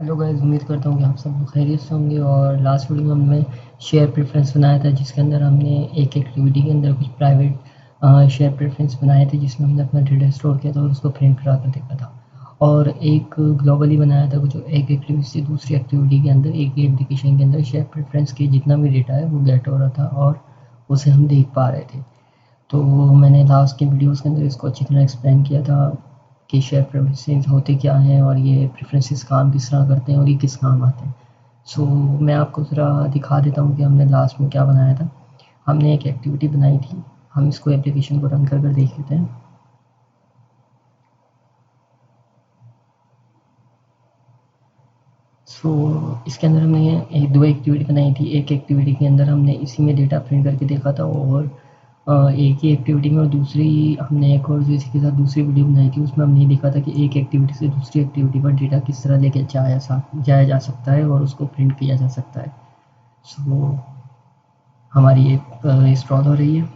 Hello guys, उम्मीद करता हूँ कि आप सब लोग खैरियत से होंगे। और लास्ट वीडियो में हमने शेयर प्रेफरेंस बनाया था, जिसके अंदर हमने एक एक्टिविटी के अंदर कुछ प्राइवेट शेयर प्रेफरेंस बनाए थे, जिसमें हमने अपना डेटा स्टोर किया था और उसको प्रिंट करा कर देखा था। और एक ग्लोबली बनाया था, जो एक एक्टिविटी से दूसरी एक्टिविटी के अंदर एक ही एप्लीकेशन के अंदर शेयर प्रेफरेंस के जितना भी डेटा है वो गेट हो रहा था और उसे हम देख पा रहे थे। तो मैंने लास्ट के वीडियोज़ के अंदर इसको अच्छी तरह एक्सप्लेन किया था कि शेयर प्रेफरेंसेस होते क्या हैं और ये प्रेफरेंसेस काम किस तरह करते हैं और ये किस काम आते हैं। सो मैं आपको ज़रा दिखा देता हूँ कि हमने लास्ट में क्या बनाया था। हमने एक एक्टिविटी बनाई थी, हम इसको एप्लीकेशन को रन कर देख लेते हैं। इसके अंदर हमने एक दो एक्टिविटी बनाई थी। एक एक्टिविटी के अंदर हमने इसी में डेटा प्रिंट करके देखा था, और एक ही एक्टिविटी में, और दूसरी हमने एक और जो इसी के साथ दूसरी वीडियो बनाई थी, उसमें हमने ये देखा था कि एक एक्टिविटी से दूसरी एक्टिविटी पर डेटा किस तरह लेके जाया जा सकता है और उसको प्रिंट किया जा सकता है। सो हमारी ये इंस्टॉल हो रही है,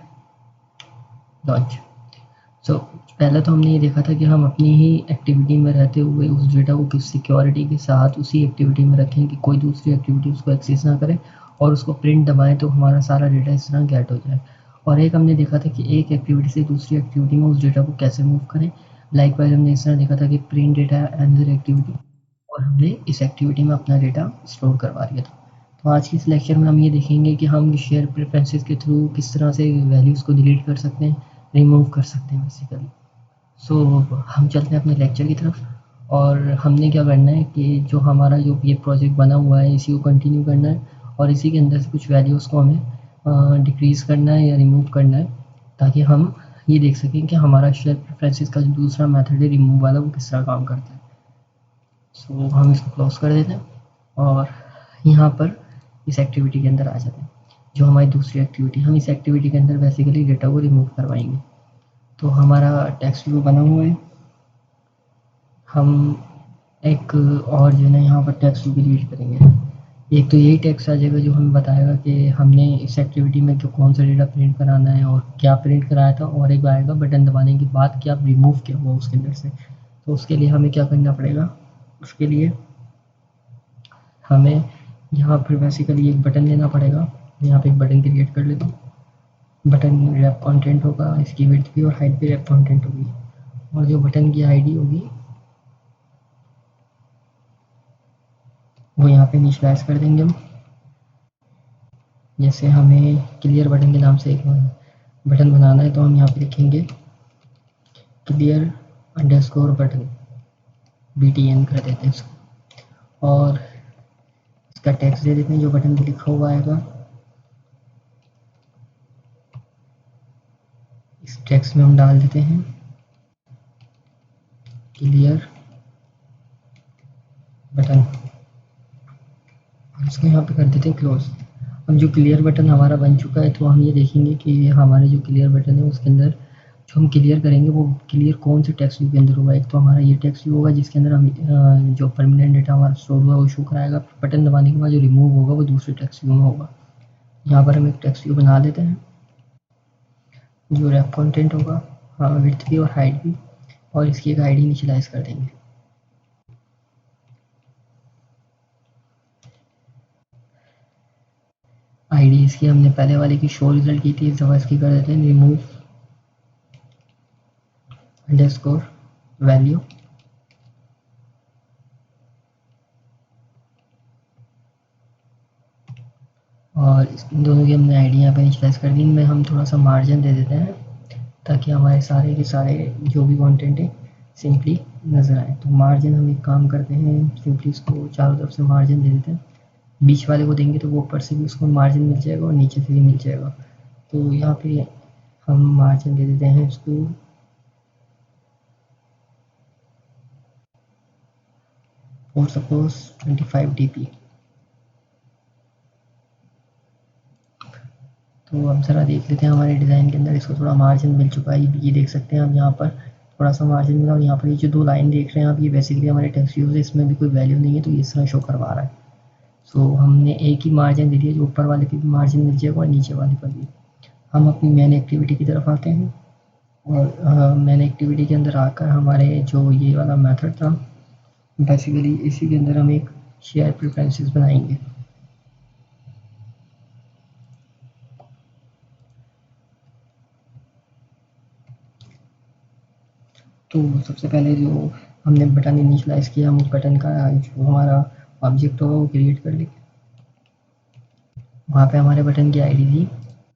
लॉन्च। सो पहले तो हमने ये देखा था कि हम अपनी ही एक्टिविटी में रहते हुए उस डेटा को किस सिक्योरिटी के साथ उसी एक्टिविटी में रखें कि कोई दूसरी एक्टिविटी उसको एक्सेस ना करे, और उसको प्रिंट दबाएं तो हमारा सारा डेटा इस तरह गेट हो जाए। और एक हमने देखा था कि एक एक्टिविटी से दूसरी एक्टिविटी में उस डेटा को कैसे मूव करें। लाइकवाइज हमने इस तरह देखा था कि प्रिंट डेटा अनदर एक्टिविटी, और हमने इस एक्टिविटी में अपना डेटा स्टोर करवा दिया था। तो आज की इस लेक्चर में हम ये देखेंगे कि हम शेयर प्रेफरेंसेस के थ्रू किस तरह से वैल्यूज़ को डिलीट कर सकते हैं, रिमूव कर सकते हैं बेसिकली। हम चलते हैं अपने लेक्चर की तरफ। और हमने क्या करना है कि जो हमारा जो ये प्रोजेक्ट बना हुआ है इसी को कंटिन्यू करना है, और इसी के अंदर से कुछ वैल्यूज़ को हमें डिक्रीज़ करना है या रिमूव करना है, ताकि हम ये देख सकें कि हमारा शेयर प्रेफरेंसेस का जो दूसरा मेथड है रिमूव वाला, वो किस तरह काम करता है। हम इसको क्लोज कर देते हैं और यहाँ पर इस एक्टिविटी के अंदर आ जाते हैं। जो हमारी दूसरी एक्टिविटी, हम इस एक्टिविटी के अंदर बेसिकली डेटा को रिमूव करवाएंगे। तो हमारा टेक्स्ट व्यू बना हुआ है। हम एक और जो है यहाँ पर टेक्स्ट भी रीड करेंगे। एक तो यही टेक्स्ट आ जाएगा जो हमें बताएगा कि हमने इस एक्टिविटी में जो कौन सा डेटा प्रिंट कराना है और क्या प्रिंट कराया था, और एक आएगा बटन दबाने के बाद क्या रिमूव किया हुआ उसके अंदर से। तो उसके लिए हमें क्या करना पड़ेगा, उसके लिए हमें यहाँ पर बेसिकली एक बटन लेना पड़ेगा। यहाँ पे एक बटन क्रिएट कर लेता हूँ। बटन रैप कंटेंट होगा, इसकी विड्थ भी और हाइट भी रैप कंटेंट होगी, और जो बटन की आईडी होगी वो यहाँ पे इनिशियलाइज कर देंगे हम। जैसे हमें क्लियर बटन के नाम से एक बटन बनाना है, तो हम यहाँ पे लिखेंगे क्लियर अंडरस्कोर बटन, BTN कर देते हैं इसको, और इसका टेक्स्ट दे देते हैं जो बटन पे लिखा हुआ आएगा। इस टेक्स्ट में हम डाल देते हैं क्लियर बटन, और इसको यहाँ पे कर देते हैं क्लोज। अब जो क्लियर बटन हमारा बन चुका है, तो हम ये देखेंगे कि हमारे जो क्लियर बटन है उसके अंदर जो हम क्लियर करेंगे वो क्लियर कौन से टेक्स्ट व्यू के अंदर होगा। एक तो हमारा ये टेक्स्ट व्यू होगा जिसके अंदर हम जो परमानेंट डेटा हमारा स्टोर हुआ वो शो कराएगा। बटन दबाने के बाद जो रिमूव होगा वो दूसरे टेक्स्ट व्यू में होगा। यहाँ पर हम एक टेक्स्ट व्यू बना लेते हैं जो रैप कंटेंट होगा, विड्थ भी और हाइट भी, और इसकी एक आईडी इनिशियलाइज कर देंगे। आईडी इसकी हमने पहले वाले की शो रिजल्ट की थी, इस दफा इसकी कर देते हैं रिमूव अंडरस्कोर वैल्यू, और इन दोनों की हमने आईडी यहाँ पे इनिशियलाइज कर दी। इनमें हम थोड़ा सा मार्जिन दे देते हैं ताकि हमारे सारे के सारे जो भी कंटेंट है सिंपली नज़र आए। तो मार्जिन हम एक काम करते हैं, सिंपली इसको चारों तरफ से मार्जिन दे देते हैं। बीच वाले को देंगे तो वो ऊपर से भी उसको मार्जिन मिल जाएगा और नीचे से भी मिल जाएगा। तो यहाँ पे हम मार्जिन दे देते हैं इसको और सपोज 25 dp। तो अब ज़रा देख लेते हैं हमारे डिज़ाइन के अंदर इसको थोड़ा मार्जिन मिल चुका है। ये देख सकते हैं हम यहाँ पर थोड़ा सा मार्जिन मिला, और यहाँ पर ये जो दो लाइन देख रहे हैं आप, ये बेसिकली हमारे टेक्स्ट व्यूज़ है, इसमें भी कोई वैल्यू नहीं है तो ये इस तरह शो करवा रहा है। हमने एक ही मार्जिन दे दिया, जो ऊपर वाले पे भी मार्जिन मिल जाएगा और नीचे वाले पर भी। हम अपनी मेन एक्टिविटी की तरफ आते हैं, और मेन एक्टिविटी के अंदर आकर हमारे जो ये वाला मेथड था, बेसिकली इसी के अंदर हम एक शेयर प्रेफरेंसेस बनाएंगे। तो सबसे पहले जो हमने बटन इनिशियलाइज किया, हम उस बटन का जो हमारा ऑब्जेक्ट होगा वो क्रिएट कर लेंगे। वहाँ पे हमारे बटन की आईडी थी,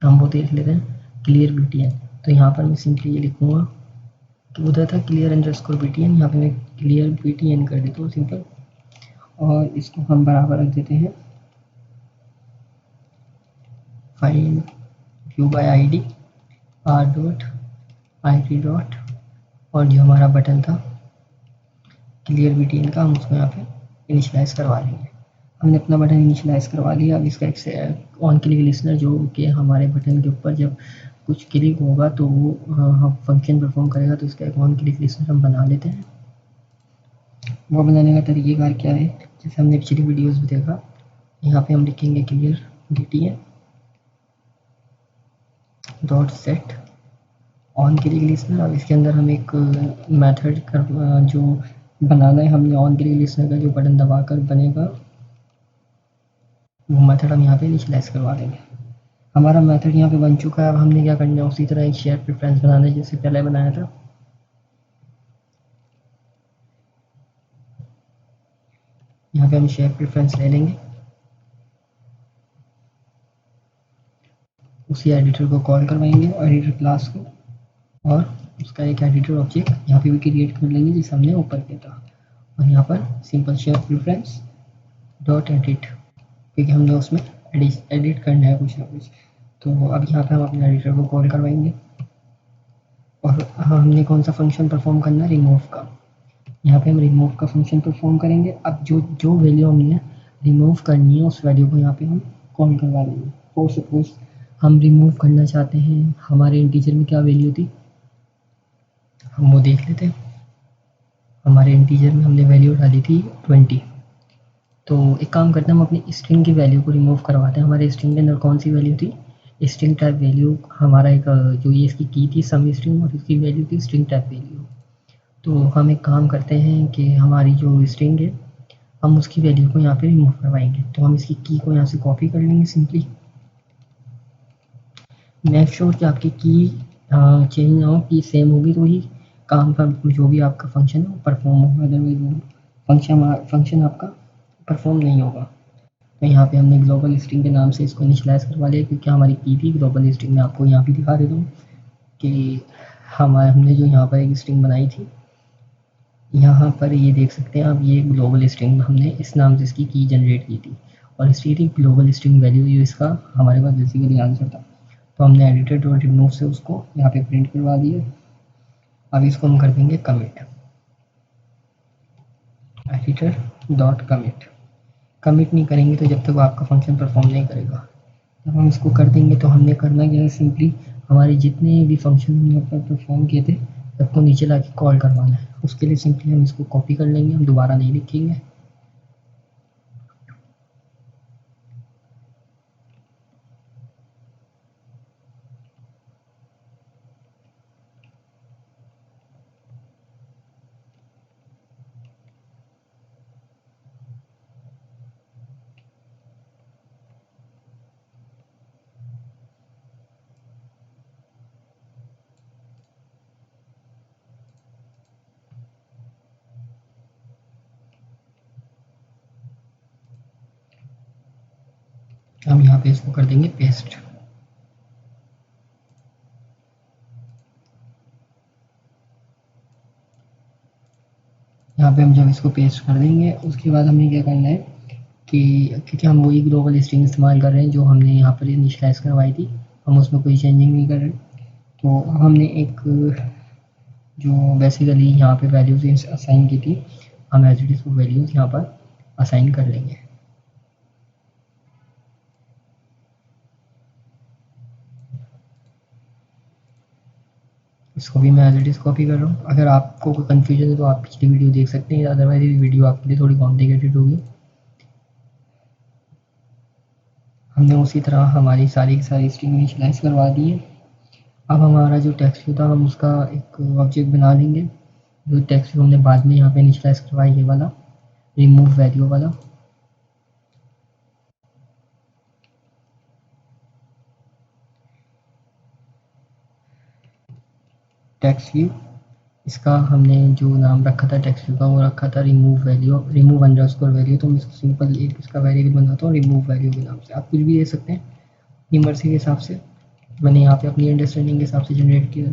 हम वो देख लेते हैं, क्लियर BTN। तो यहाँ पर मैं सिंपली ये लिखूँगा कि उधर था clear_BTN, यहाँ पे मैं क्लियर BTN कर देता हूँ सिंपल, और इसको हम बराबर रख देते हैं find view bye ID r.id. और जो हमारा बटन था क्लियर BTN का, हम उसको यहाँ पे इनिशियलाइज़ करवा लेंगे। हमने अपना बटन इनिशियलाइज़ करवा लिया। अब इसका एक ऑन क्लिक लिसनर जो कि हमारे बटन के ऊपर जब कुछ क्लिक होगा तो वो फंक्शन परफॉर्म करेगा, तो इसका एक ऑन क्लिक लिसनर हम बना लेते हैं। वो बनाने का तरीक़ेकार क्या है, जैसे हमने पिछली वीडियोस में देखा, यहाँ पे हम लिखेंगे clear BTN dot set on click listener. अब इसके अंदर हम एक मेथड जो बनाना है, हमने ऑन क्लिक लिसनर का जो बटन दबाकर बनेगा वो मेथड हम यहाँ पे इनिशियलाइज करवा देंगे। हमारा मेथड यहाँ पे बन चुका है। अब हमने क्या करना है, उसी तरह एक शेयर प्रेफरेंस बनाना है जैसे पहले बनाया था। यहाँ पे हम शेयर प्रेफरेंस ले लेंगे, उसी एडिटर को कॉल करवाएंगे, एडिटर क्लास को, और उसका एक एडिटर ऑब्जेक्ट यहाँ पे भी क्रिएट कर लेंगे जिसे हमने ऊपर किया था, और यहाँ पर simple share preference dot edit, क्योंकि हमने उसमें एडिट करना है कुछ ना कुछ। तो अब यहाँ पे हम अपने एडिटर को कॉल करवाएंगे, और हमने कौन सा फंक्शन परफॉर्म करना है, रिमूव का। यहाँ पे हम रिमूव का फंक्शन परफॉर्म करेंगे। अब जो वैल्यू हमने रिमूव करनी है उस वैल्यू को यहाँ पे हम कॉल करवा देंगे। फॉर सपोज हम रिमूव करना चाहते हैं, हमारे इंटीजर में क्या वैल्यू थी हम वो देख लेते हैं। हमारे इंटीजर में हमने वैल्यू डाली थी 20। तो एक काम करते हैं, हम अपनी स्ट्रिंग की वैल्यू को रिमूव करवाते हैं। हमारे स्ट्रिंग के अंदर कौन सी वैल्यू थी, स्ट्रिंग टाइप वैल्यू। हमारा एक जो ये इसकी की थी सम स्ट्रिंग, और इसकी वैल्यू थी स्ट्रिंग टाइप वैल्यू। तो हम एक काम करते हैं कि हमारी जो स्ट्रिंग है हम उसकी वैल्यू को यहाँ पे रिमूव करवाएंगे। तो हम इसकी की को यहाँ से कॉपी कर लेंगे सिंपली। मेक श्योर कि आपकी की चेंज ना हो, की सेम होगी तो ही काम का जो भी आपका फंक्शन है वो परफॉर्म होगा, अदरवाइज वो फंक्शन आपका परफॉर्म नहीं होगा। तो यहाँ पे हमने ग्लोबल स्ट्रिंग के नाम से इसको इनिशियलाइज करवा लिया, क्योंकि हमारी की थी ग्लोबल स्ट्रिंग। में आपको यहाँ भी दिखा देता हूँ कि हमने जो यहाँ पर एक स्ट्रिंग बनाई थी, यहाँ पर ये देख सकते हैं आप, ये ग्लोबल स्ट्रिंग हमने इस नाम से इसकी की जनरेट की थी, और इसकी थी ग्लोबल स्ट्रिंग वैल्यू, ये इसका हमारे पास बेसिकली आंसर था। तो हमने एडिटर डॉट रिमूव से उसको यहाँ पे प्रिंट करवा दिया। अब इसको हम कर देंगे कमिट, एडिटर डॉट कमिट नहीं करेंगे तो जब तक वो आपका फंक्शन परफॉर्म नहीं करेगा। जब हम इसको कर देंगे तो हमने करना क्या है, सिंपली हमारे जितने भी फंक्शन हमने ऊपर परफॉर्म किए थे सबको नीचे ला के कॉल करवाना है। उसके लिए सिंपली हम इसको कॉपी कर लेंगे, हम दोबारा नहीं लिखेंगे। हम यहाँ पे इसको कर देंगे पेस्ट। यहाँ पे हम जब इसको पेस्ट कर देंगे उसके बाद हमें क्या करना है कि क्योंकि हम वही ग्लोबल स्ट्रिंग इस्तेमाल कर रहे हैं जो हमने यहाँ पर इनिशियलाइज करवाई थी, हम उसमें कोई चेंजिंग नहीं कर रहे। तो अब हमने एक जो बेसिकली यहाँ पे वैल्यूज असाइन की थी, हम एज इट इज वो वैल्यूज यहाँ पर असाइन कर लेंगे। इसको भी मैं एज इट इज कॉपी कर रहा हूँ। अगर आपको कोई कन्फ्यूजन है तो आप पिछली वीडियो देख सकते हैं, अदरवाइज ये वीडियो आपके लिए थोड़ी कॉम्प्लिकेटेड होगी। हमने उसी तरह हमारी सारी की सारी स्ट्रिंग इनिशियलाइज करवा दी है। अब हमारा जो टेक्स्ट व्यू था हम उसका एक ऑब्जेक्ट बना लेंगे। जो टेक्स्ट व्यू हमने बाद में यहाँ पे इनिशियलाइज करवाई, ये वाला रिमूव वैल्यू वाला। टेक्स्ट व्यू, इसका हमने जो नाम रखा था टेक्स्ट व्यू का वो रखा था remove value, remove underscore value. तो मैं इसको सिंपल एक इसका वेरिएबल बनाता हूँ रिमूव वैल्यू के नाम से। आप कुछ भी दे सकते हैं अपनी मर्जी के हिसाब से, मैंने यहाँ पे अपनी अंडरस्टैंडिंग के हिसाब से जनरेट किया।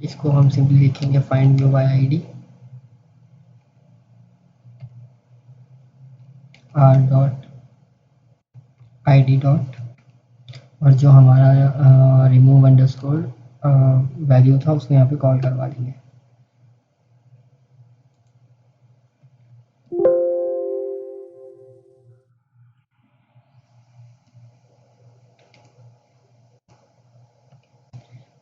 इसको हम सिंपली लिखेंगे find new bye ID R dot ID dot, और जो हमारा रिमूव अंडरस्कोर वैल्यू था उसको यहाँ पे कॉल करवा देंगे।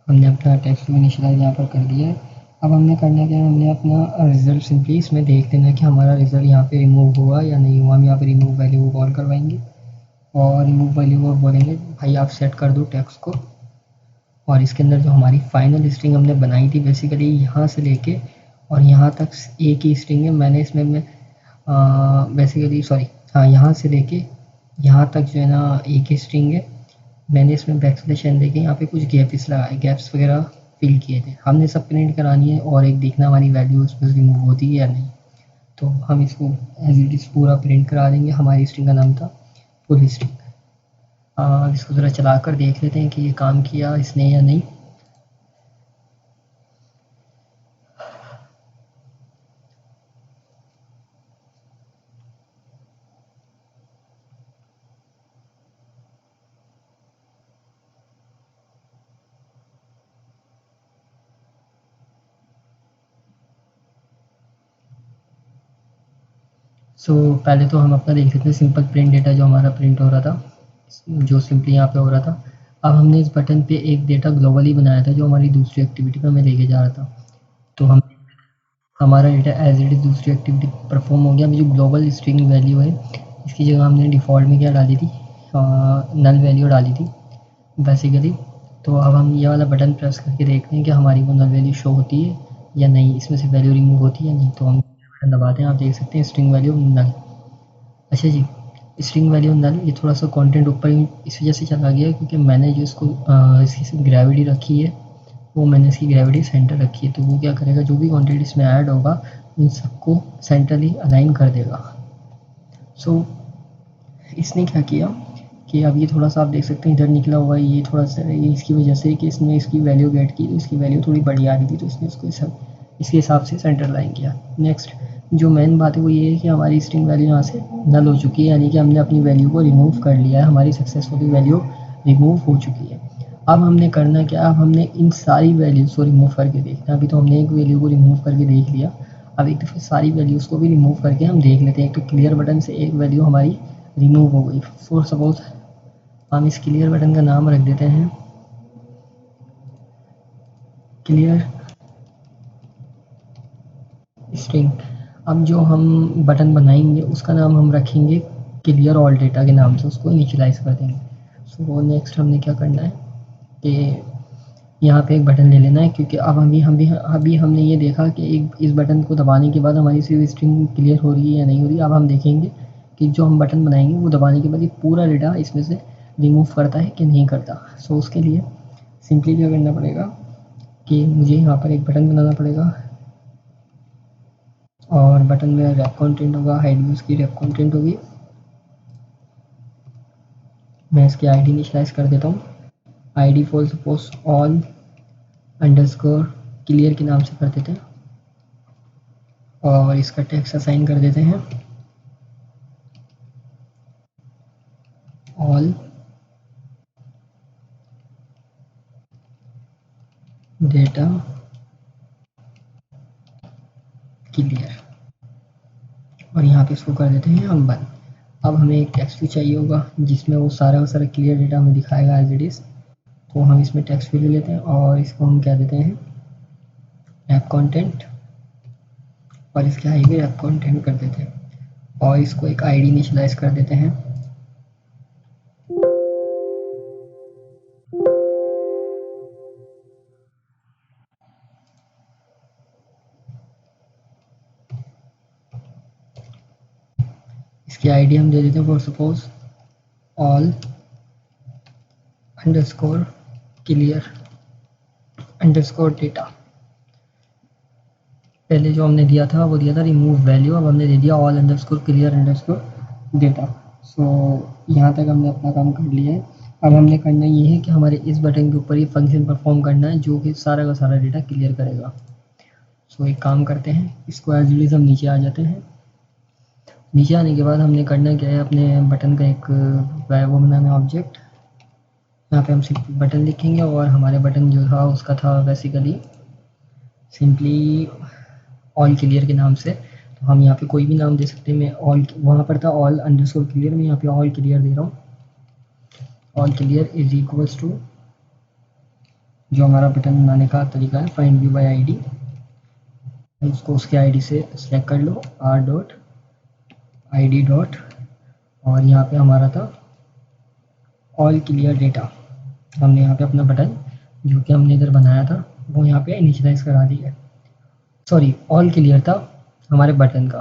हमने अपना टेक्स्ट इनिशियलाइज यहाँ पर कर दिया है। अब हमने करना क्या है, हमने अपना रिजल्ट सिंपली इसमें देख लेना कि हमारा रिजल्ट यहाँ पे रिमूव हुआ या नहीं हुआ। हम यहाँ पे रिमूव वैल्यू को कॉल करवाएंगे और रिमूव वैल्यू को बोलेंगे भाई आप सेट कर दो टेक्स्ट को, और इसके अंदर जो हमारी फाइनल स्ट्रिंग हमने बनाई थी बेसिकली यहाँ से लेके और यहाँ तक एक ही स्ट्रिंग है। मैंने इसमें बेसिकली सॉरी हाँ यहाँ से लेके यहाँ तक जो है ना एक ही स्ट्रिंग है। मैंने इसमें बैकस्लैश एन देके यहाँ पे कुछ गैप्स लगाए, गैप्स वगैरह फिल किए थे। हमने सब प्रिंट करानी है और एक देखना हमारी वैल्यू उसमें से रिमूव होती है या नहीं। तो हम इसको एज इट इज़ पूरा प्रिंट करा देंगे। हमारी स्ट्रिंग का नाम था फुल स्ट्रिंग। इसको ज़रा चला कर देख लेते हैं कि ये काम किया इसने या नहीं। पहले तो हम अपना देख लेते हैं सिंपल प्रिंट डेटा जो हमारा प्रिंट हो रहा था, जो सिंपली यहाँ पे हो रहा था। अब हमने इस बटन पे एक डेटा ग्लोबली बनाया था जो हमारी दूसरी एक्टिविटी में हमें लेके जा रहा था। तो हम हमारा डेटा एज इट इज़ दूसरी एक्टिविटी परफॉर्म हो गया। अभी जो ग्लोबल स्ट्रिंग वैल्यू है इसकी जगह हमने डिफ़ॉल्ट में क्या डाली थी, नल वैल्यू डाली थी बेसिकली। तो अब हम ये वाला बटन प्रेस करके देखते हैं कि हमारी वो नल वैल्यू शो होती है या नहीं, इसमें से वैल्यू रिमूव होती है या नहीं। तो हम बटन दबाते हैं, आप देख सकते हैं स्ट्रिंग वैल्यू नल। अच्छा जी, स्ट्रिंग वैल्यू नल, ये थोड़ा सा कंटेंट ऊपर इस वजह से चला गया क्योंकि मैंने जो इसको इसकी ग्रेविटी रखी है वो मैंने इसकी ग्रेविटी सेंटर रखी है। तो वो क्या करेगा, जो भी कंटेंट इसमें ऐड होगा इन सबको सेंटरली अलाइन कर देगा। इसने क्या किया कि अब ये थोड़ा सा आप देख सकते हैं इधर निकला हुआ है, ये थोड़ा सा ये इसकी वजह से कि इसने इसकी वैल्यू गेट की तो इसकी वैल्यू थोड़ी बड़ी आ रही थी, तो इसने इसको इसके हिसाब से सेंटर लाइन किया। नेक्स्ट जो मेन बात है वो ये है कि हमारी स्ट्रिंग वैल्यू यहाँ से नल हो चुकी है, यानी कि हमने अपनी वैल्यू को रिमूव कर लिया है, हमारी सक्सेसफुली वैल्यू रिमूव हो चुकी है। अब हमने करना क्या, अब हमने इन सारी वैल्यूज़ को रिमूव करके देखना। अभी तो हमने एक वैल्यू को रिमूव करके देख लिया, अब एक दफ़े सारी वैल्यूज़ को भी रिमूव करके हम देख लेते हैं। एक तो क्लियर बटन से एक वैल्यू हमारी रिमूव हो गई। फॉर सपोज हम इस क्लियर बटन का नाम रख देते हैं क्लियर स्ट्रिंग। अब जो हम बटन बनाएंगे उसका नाम हम रखेंगे क्लियर ऑल डेटा के नाम से, उसको इनिशियलाइज कर देंगे। सो नेक्स्ट हमने क्या करना है कि यहाँ पे एक बटन ले लेना है, क्योंकि अब अभी हमने ये देखा कि एक इस बटन को दबाने के बाद हमारी सिर्फ स्ट्रिंग क्लियर हो रही है या नहीं हो रही। अब हम देखेंगे कि जो हम बटन बनाएंगे वो दबाने के बाद ये पूरा डेटा इसमें से रिमूव करता है कि नहीं करता। सो उसके लिए सिंपली क्या करना पड़ेगा कि मुझे यहाँ पर एक बटन बनाना पड़ेगा और बटन में रैप कंटेंट होगा, हाइड भी उसकी रैप कंटेंट होगी। मैं इसकी आईडी इनिशियलाइज कर देता हूँ, ID for suppose all underscore clear के नाम से कर देते हैं और इसका टेक्स्ट असाइन कर देते हैं ऑल डेटा क्लियर, और यहाँ पे इसको कर देते हैं हम बंद। अब हमें एक टेक्स्ट भी चाहिए होगा जिसमें वो सारा क्लियर डेटा हमें दिखाएगा एज इट इज़। तो हम इसमें टेक्स्ट भी ले लेते हैं और इसको हम क्या देते हैं ऐप कंटेंट, और इसके आगे ऐप कंटेंट कर देते हैं और इसको एक आईडी इनिशियलाइज कर देते हैं। इसकी आईडी हम दे देते हैं for suppose all underscore clear. Underscore data. पहले जो हमने दिया था वो दिया था रिमूव वैल्यू, अब हमने दे दिया all underscore clear underscore data. So यहाँ तक हमने अपना काम कर लिया है। अब हमने करना ये है कि हमारे इस बटन के ऊपर ये फंक्शन परफॉर्म करना है जो कि सारा का सारा डेटा क्लियर करेगा। सो एक काम करते हैं, इसको एज यूजुअल हम नीचे आ जाते हैं। नीचे आने के बाद हमने करना क्या है, अपने बटन का एक वो बनाना है ऑब्जेक्ट। यहाँ पे हम सिर्फ बटन लिखेंगे और हमारे बटन जो था उसका था बेसिकली सिंपली ऑल क्लियर के नाम से। तो हम यहाँ पे कोई भी नाम दे सकते हैं। मैं ऑल, वहाँ पर था ऑल अंडरस्कोर क्लियर, मैं यहाँ पे ऑल क्लियर दे रहा हूँ। All clear is equals to जो हमारा बटन बनाने का तरीका है, फाइंड व्यू बाय आईडी। उसको उसके आईडी से सेलेक्ट कर लो, R dot I D dot, और यहाँ पे हमारा था ऑल क्लियर डेटा। हमने यहाँ पे अपना बटन जो कि हमने इधर बनाया था वो यहाँ पे इनिशियलाइज करा दिया है। सॉरी, ऑल क्लियर था हमारे बटन का,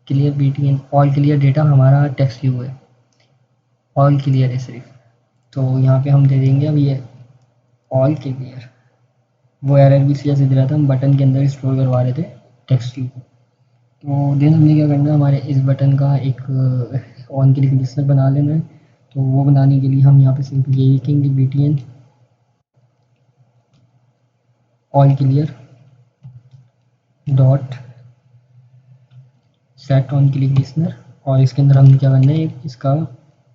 clear BTN, all clear data हमारा टेक्स्ट व्यू है, ऑल क्लियर है सिर्फ। तो यहाँ पे हम दे देंगे अब ये ऑल क्लियर। वो एरर भी जैसे दे रहा था, हम बटन के अंदर स्टोर करवा रहे थे टेक्स्ट व्यू को। तो देन हमने क्या करना है, हमारे इस बटन का एक ऑन क्लिक लिस्टर बना लेना है। तो वो बनाने के लिए हम यहाँ पे सिंपल ये लिखेंगे BTN all clear dot set on click listener, और इसके अंदर हमने क्या करना है, इसका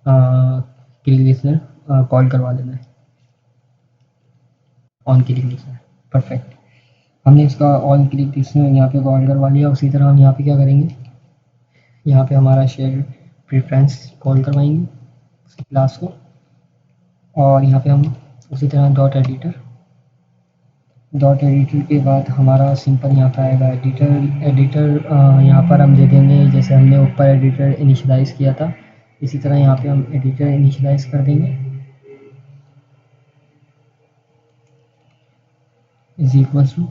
क्लिक लिस्नर कॉल करवा लेना है ऑन क्लिक लिस्नर। परफेक्ट, हमने इसका ऑन क्लिक लिस्नर यहाँ पे कॉल करवा लिया। उसी तरह हम यहाँ पे क्या करेंगे, यहाँ पे हमारा शेयर प्रेफरेंस कॉल करवाएंगे उसी क्लास को, और यहाँ पे हम उसी तरह डॉट एडिटर के बाद हमारा सिंपल यहाँ पे आएगा एडिटर यहाँ पर हम दे देंगे जैसे हमने ऊपर एडिटर इनिशियलाइज़ किया था, इसी तरह यहाँ पे हम एडिटर इनिशियलाइज़ कर देंगे is equal to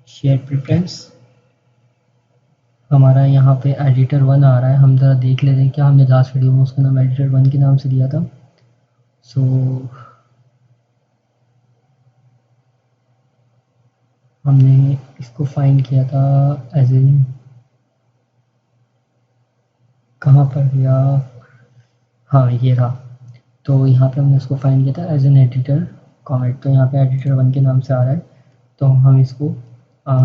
share preference. हमारा यहाँ पे एडिटर 1 आ रहा है, हम ज़रा देख लेते हैं क्या हमने लास्ट वीडियो में उसका नाम एडिटर 1 के नाम से दिया था। सो हमने इसको फाइंड किया था एज इन, कहाँ पर गया, हाँ ये रहा। तो यहाँ पे हमने इसको फाइंड किया था एज एन एडिटर कमेंट, तो यहाँ पे एडिटर 1 के नाम से आ रहा है। तो हम इसको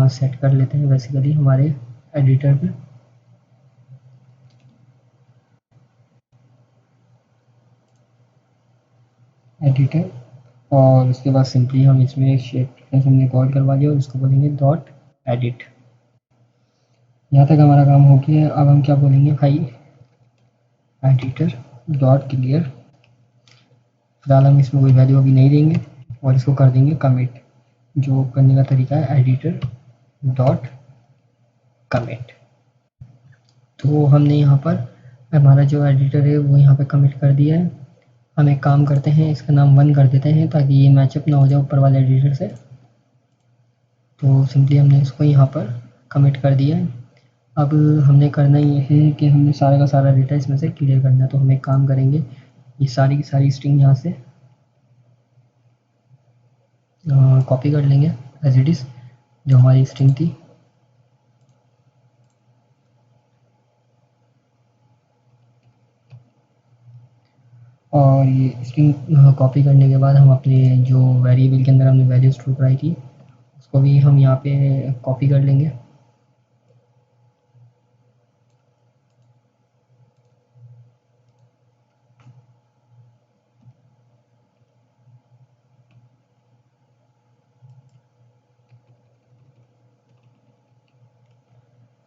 सेट कर लेते हैं बेसिकली हमारे एडिटर पे। एडिटर, और उसके बाद सिंपली हम इसमें शेप हमने कॉल करवा दिया और इसको बोलेंगे डॉट एडिट। यहाँ तक हमारा काम हो गया है। अब हम क्या बोलेंगे, भाई एडिटर डॉट क्लियर, फिलहाल हम इसमें कोई वैल्यू अभी नहीं देंगे और इसको कर देंगे कमिट। जो करने का तरीका है एडिटर डॉट कमिट। तो हमने यहाँ पर हमारा जो एडिटर है वो यहाँ पे कमिट कर दिया है। हम एक काम करते हैं, इसका नाम 1 कर देते हैं ताकि ये मैचअप ना हो जाए ऊपर वाले एडिटर से। तो सिंपली हमने इसको यहाँ पर कमिट कर दिया है। अब हमने करना ये है कि हमने सारा का सारा डेटा इसमें से क्लियर करना है। तो हम एक काम करेंगे, ये सारी की सारी स्ट्रिंग यहाँ से कॉपी कर लेंगे एज इट इज़ जो हमारी स्ट्रिंग थी। और ये स्ट्रिंग कॉपी करने के बाद हम अपने जो वेरिएबल के अंदर हमने वैल्यू स्टोर कराई थी उसको भी हम यहाँ पे कॉपी कर लेंगे।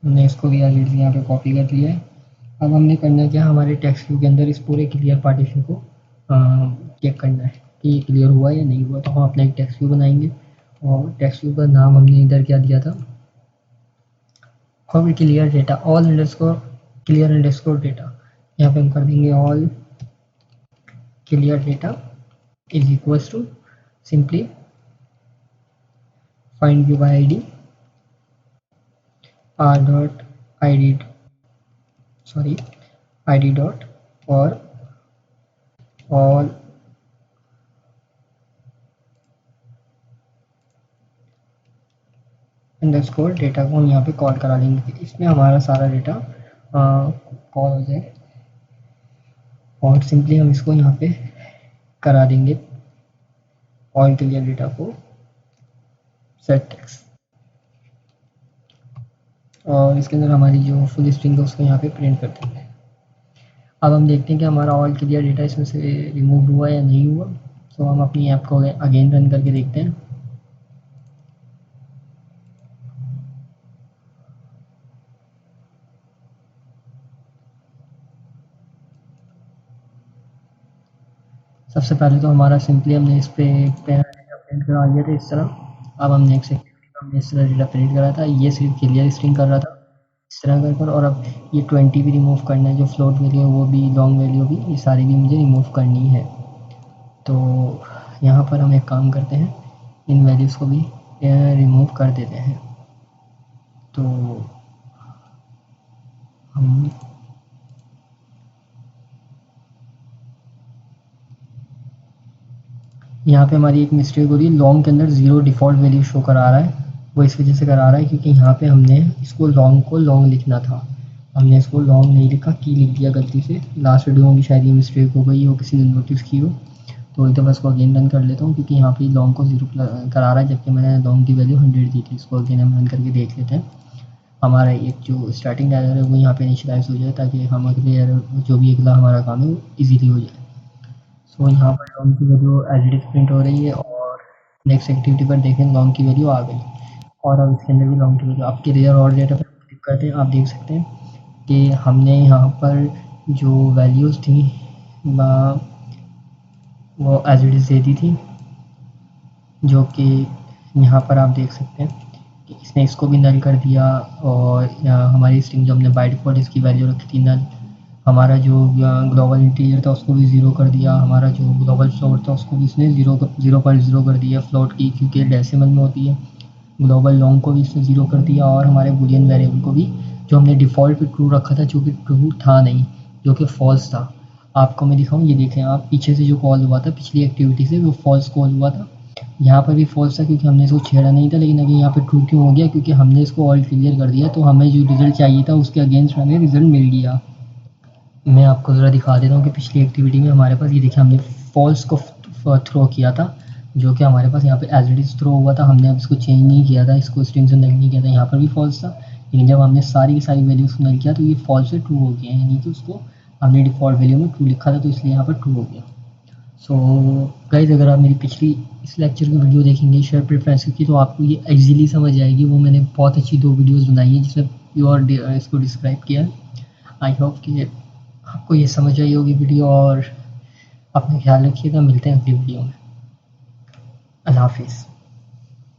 हमने इसको भी एज इट इज़ यहाँ पे कॉपी कर लिया है। अब हमने करना क्या, हमारे टेक्स्ट व्यू के अंदर इस पूरे क्लियर पार्टीशन को चेक करना है कि ये क्लियर हुआ या नहीं हुआ। तो हम अपना एक टेक्स्ट व्यू बनाएंगे और टेक्स्ट व्यू का नाम हमने इधर क्या दिया था, और clear data all underscore clear underscore data. यहाँ पे हम कर देंगे all clear data is equals to simply find view by ID R dot I D dot और ऑल अंडरस्कोर डेटा को हम यहाँ पे कॉल करा लेंगे, इसमें हमारा सारा डेटा कॉल हो जाए और सिंपली हम इसको यहाँ पे करा देंगे ऑल क्लियर डेटा को सेट टेक्स्ट, और इसके अंदर हमारी जो फुल स्ट्रिंग है उसको यहाँ पे प्रिंट कर देंगे। अब हम देखते हैं कि हमारा ऑल क्लियर डेटा इसमें से रिमूव हुआ या नहीं हुआ। तो हम अपनी ऐप को अगेन रन करके देखते हैं। सबसे पहले तो हमारा सिंपली हमने इस पे डेटा प्रिंट करा लिया था इस तरह। अब हम नेक्स्ट एक्टिविटी में हमने इस तरह डेटा प्रिंट करा था, ये सिर्फ क्लियर स्ट्रिंग कर रहा था इस तरह कर और अब ये 20 भी रिमूव करना है, जो फ्लोट वैल्यू है वो भी, लॉन्ग वैल्यू भी, ये सारी भी मुझे रिमूव करनी है। तो यहाँ पर हम एक काम करते हैं, इन वैल्यूज़ को भी रिमूव कर देते हैं। तो हम यहाँ पे हमारी एक मिस्टेक हो रही है, लॉन्ग के अंदर 0 डिफ़ॉल्ट वैल्यू शो करा रहा है। वो इस वजह से करा रहा है क्योंकि यहाँ पे हमने इसको लॉन्ग को लॉन्ग लिखना था, हमने इसको लॉन्ग नहीं लिखा, की लिख दिया गलती से। लास्ट वीडियो में भी शायद ये मिस्टेक हो गई हो, किसी ने नोटिस की हो। तो एक दफ़ा इसको अगेन रन कर लेता हूँ क्योंकि यहाँ पे लॉन्ग को 0 करा रहा है, जबकि मैंने लॉन्ग की वैल्यू 100 दी थी। इसको अगेन हम रन करके देख लेते हैं। हमारा एक जो स्टार्टिंग एरर है वो यहाँ पे इनिशियलाइज हो जाए, ताकि हम अगले एरर जो भी अगला हमारा काम है वो ईजीली हो जाए। सो यहाँ पर लॉन्ग की वैल्यू एज प्रिंट हो रही है और नेक्स्ट एक्टिविटी पर देखें लॉन्ग की वैल्यू आ गई, और अब इसके अंदर भी लॉन्ग की वैल्यू। आप क्लियर और डेटा पर क्लिक करते हैं, आप देख सकते हैं कि हमने यहाँ पर जो वैल्यूज़ थी वो एज इट इज़ दे दी थी, जो कि यहाँ पर आप देख सकते हैं कि इसने इसको भी नल कर दिया, और हमारी स्ट्रिंग जो हमने बाय डिफ़ॉल्ट इसकी वैल्यू रखी थी नल, हमारा जो ग्लोबल इंटीजर था उसको भी 0 कर दिया, हमारा जो ग्लोबल फ्लोट था उसको भी इसने 0 कर दिया फ्लोट की, क्योंकि डेसिमल में होती है। ग्लोबल लॉन्ग को भी इसने 0 कर दिया, और हमारे बूलियन वेरिएबल को भी, जो हमने डिफ़ॉल्ट पे ट्रू रखा था, जो कि ट्रू था नहीं, जो कि फॉल्स था। आपको मैं दिखाऊँ, ये देखें आप, पीछे से जो कॉल हुआ था पिछली एक्टिविटी से, वो फॉल्स कॉल हुआ था। यहाँ पर भी फॉल्स था क्योंकि हमने इसको छेड़ा नहीं था, लेकिन अभी यहाँ पे ट्रू क्यों हो गया, क्योंकि हमने इसको ऑल क्लियर कर दिया, तो हमें जो रिज़ल्ट चाहिए था उसके अगेंस्ट हमें रिज़ल्ट मिल गया। मैं आपको ज़रा दिखा देता हूँ कि पिछली एक्टिविटी में हमारे पास ये देखिए हमने फॉल्स को थ्रो किया था, जो कि हमारे पास यहाँ पे एज इट इज़ थ्रो हुआ था। हमने अब इसको चेंज नहीं किया था, इसको स्ट्रिंग से नल नहीं किया था, यहाँ पर भी फॉल्स था। लेकिन जब हमने सारी की सारी वैल्यूज़ को नल किया तो ये फॉल्स से ट्रू हो गया, यानी कि उसको हमने डिफ़ॉल्ट वैल्यू में ट्रू लिखा था, तो इसलिए यहाँ पर ट्रू हो गया। सो गाइस, अगर आप मेरी पिछली इस लेक्चर की वीडियो देखेंगे शेयर प्रेफरेंस की, तो आपको ये ईजीली समझ आएगी। वो मैंने बहुत अच्छी 2 वीडियोज़ बनाई है जिसमें प्योर इसको डिस्क्राइब किया है। आई होप कि आपको ये समझ आई होगी वीडियो, और अपना ख्याल रखिएगा। मिलते हैं अगली वीडियो में। अल्लाह हाफिज़।